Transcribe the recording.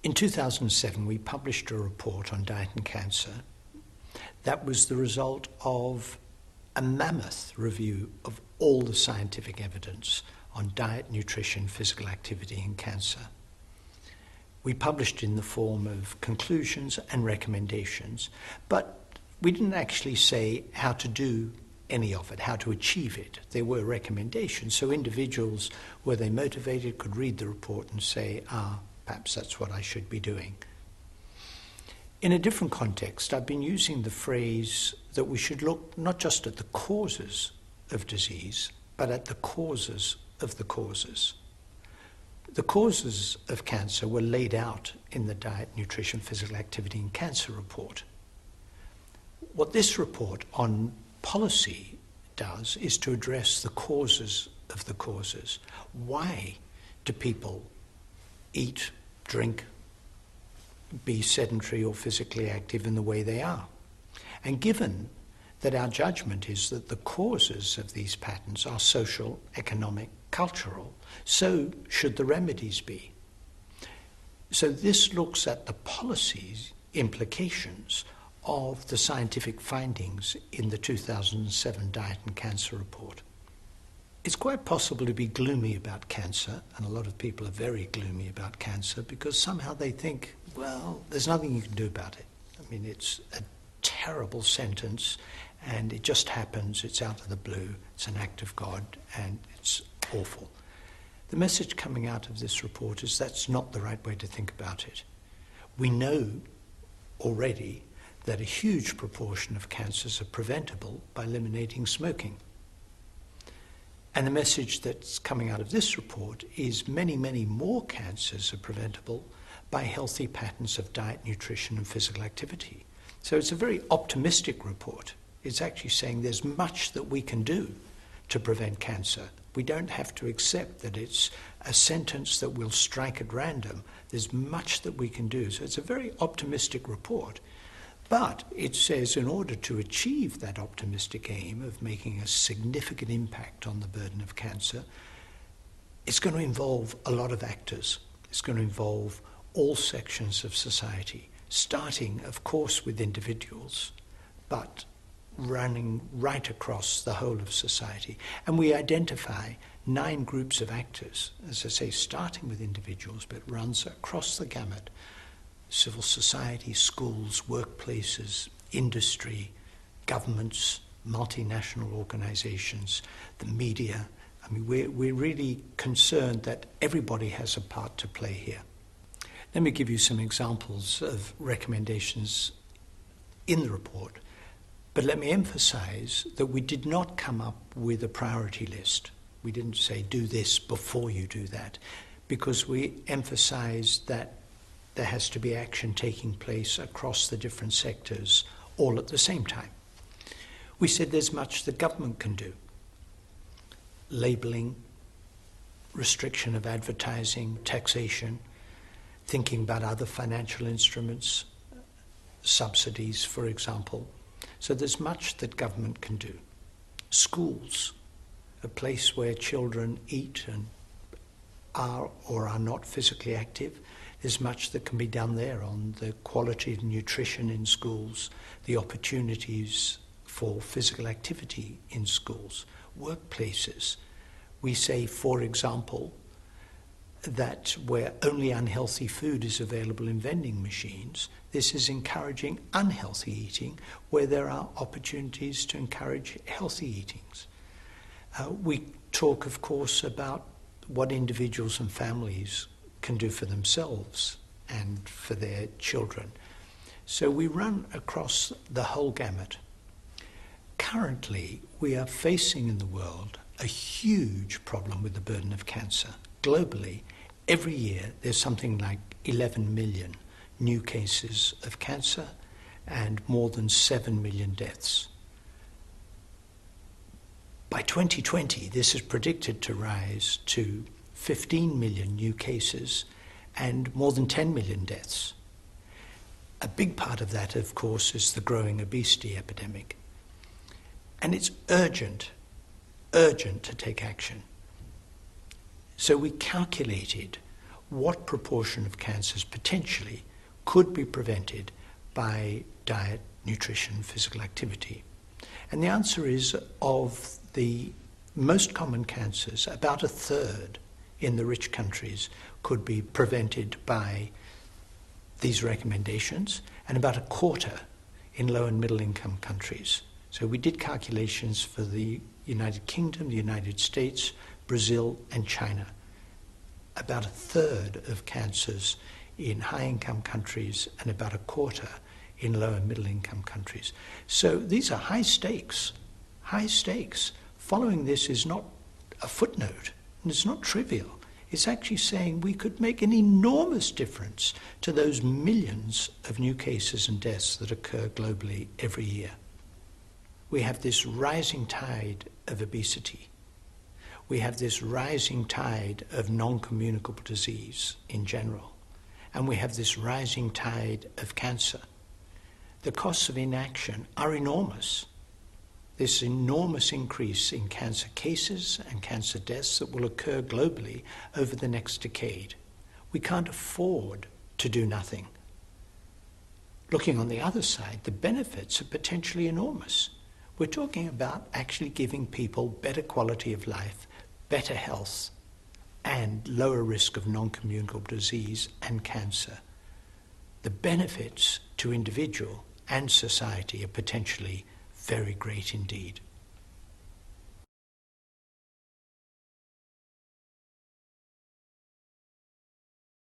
In 2007, we published a report on diet and cancer that was the result of a mammoth review of all the scientific evidence on diet, nutrition, physical activity and cancer. We published in the form of conclusions and recommendations, but we didn't actually say how to do any of it, how to achieve it. There were recommendations, so individuals, were they motivated, could read the report and say, perhaps that's what I should be doing. In a different context, I've been using the phrase that we should look not just at the causes of disease, but at the causes of the causes. The causes of cancer were laid out in the Diet, Nutrition, Physical Activity and Cancer report. What this report on policy does is to address the causes of the causes. Why do people eat, drink, be sedentary or physically active in the way they are? And given that our judgment is that the causes of these patterns are social, economic, cultural, so should the remedies be. So this looks at the policies implications of the scientific findings in the 2007 Diet and Cancer report. It's quite possible to be gloomy about cancer, and a lot of people are very gloomy about cancer because somehow they think, well, there's nothing you can do about it. I mean, it's a terrible sentence and it just happens, it's out of the blue, it's an act of God and it's awful. The message coming out of this report is that's not the right way to think about it. We know already that a huge proportion of cancers are preventable by eliminating smoking. And the message that's coming out of this report is many, many more cancers are preventable by healthy patterns of diet, nutrition and physical activity. So it's a very optimistic report. It's actually saying there's much that we can do to prevent cancer. We don't have to accept that it's a sentence that we'll strike at random. There's much that we can do. So it's a very optimistic report. But it says in order to achieve that optimistic aim of making a significant impact on the burden of cancer, it's going to involve a lot of actors. It's going to involve all sections of society, starting, of course, with individuals, but running right across the whole of society. And we identify 9 groups of actors, as I say, starting with individuals, but runs across the gamut. Civil society, schools, workplaces, industry, governments, multinational organizations, the media. I mean, we're really concerned that everybody has a part to play here. Let me give you some examples of recommendations in the report, but let me emphasize that we did not come up with a priority list. We didn't say do this before you do that, because we emphasized that there has to be action taking place across the different sectors all at the same time. We said there's much that government can do. Labeling, restriction of advertising, taxation, thinking about other financial instruments, subsidies, for example. So there's much that government can do. Schools, a place where children eat and are or are not physically active. There's much that can be done there on the quality of nutrition in schools, the opportunities for physical activity in schools, workplaces. We say, for example, that where only unhealthy food is available in vending machines, this is encouraging unhealthy eating where there are opportunities to encourage healthy eatings. We talk, of course, about what individuals and families can do for themselves and for their children. So we run across the whole gamut. Currently, we are facing in the world a huge problem with the burden of cancer. Globally, every year there's something like 11 million new cases of cancer and more than 7 million deaths. By 2020, this is predicted to rise to 15 million new cases and more than 10 million deaths. A big part of that, of course, is the growing obesity epidemic. And it's urgent to take action. So we calculated what proportion of cancers potentially could be prevented by diet, nutrition, physical activity. And the answer is, of the most common cancers, about a third in the rich countries could be prevented by these recommendations, and about a quarter in low and middle income countries. So we did calculations for the United Kingdom, the United States, Brazil and China. About a third of cancers in high income countries and about a quarter in low and middle income countries. So these are high stakes, high stakes. Following this is not a footnote, and it's not trivial. It's actually saying we could make an enormous difference to those millions of new cases and deaths that occur globally every year. We have this rising tide of obesity. We have this rising tide of non-communicable disease in general. And we have this rising tide of cancer. The costs of inaction are enormous. This enormous increase in cancer cases and cancer deaths that will occur globally over the next decade. We can't afford to do nothing. Looking on the other side, the benefits are potentially enormous. We're talking about actually giving people better quality of life, better health, and lower risk of non-communicable disease and cancer. The benefits to individual and society are potentially very great indeed.